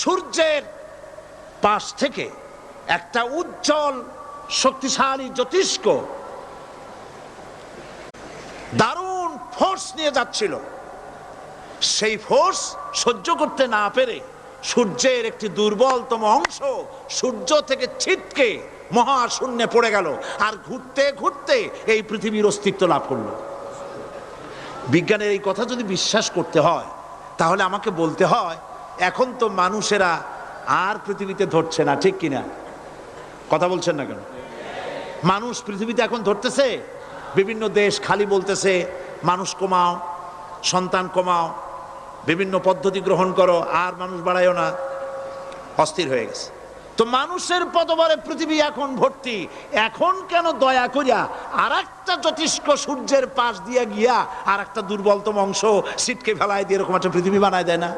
সূর্যের পাশ থেকে একটা উজ্জ্বল শক্তিশালী জ্যোতিষ্ক দারুণ ফোর্স নিয়ে যাচ্ছিল। সেই ফোর্স সহ্য করতে না পেরে সূর্যের একটি দুর্বলতম অংশ সূর্য থেকে ছিটকে মহাশূন্যে পড়ে গেল, আর ঘুরতে ঘুরতে এই পৃথিবীর অস্তিত্ব লাভ করলো। বিজ্ঞানের এই কথা যদি বিশ্বাস করতে হয়, তাহলে আমাকে বলতে হয় এখন তো মানুষেরা আর পৃথিবীতে ধরছে না, ঠিক কিনা? কথা বলছেন না কেন? মানুষ পৃথিবীতে এখন ধরতেছে? বিভিন্ন দেশ খালি বলতেছে মানুষ কমাও, সন্তান কমাও, বিভিন্ন পদ্ধতি গ্রহণ করো, আর মানুষ বাড়ায়ও না, অস্থির হয়ে গেছে। তো মানুষের পদবরে পৃথিবী এখন ভর্তি। এখন কেন দয়া করিয়া আর একটা জ্যোতিষ্ক সূর্যের পাশ দিয়ে গিয়া আর একটা দুর্বলতম অংশ সিটকে ফেলায় দিয়ে এরকম একটা পৃথিবী বানায় দেয় না?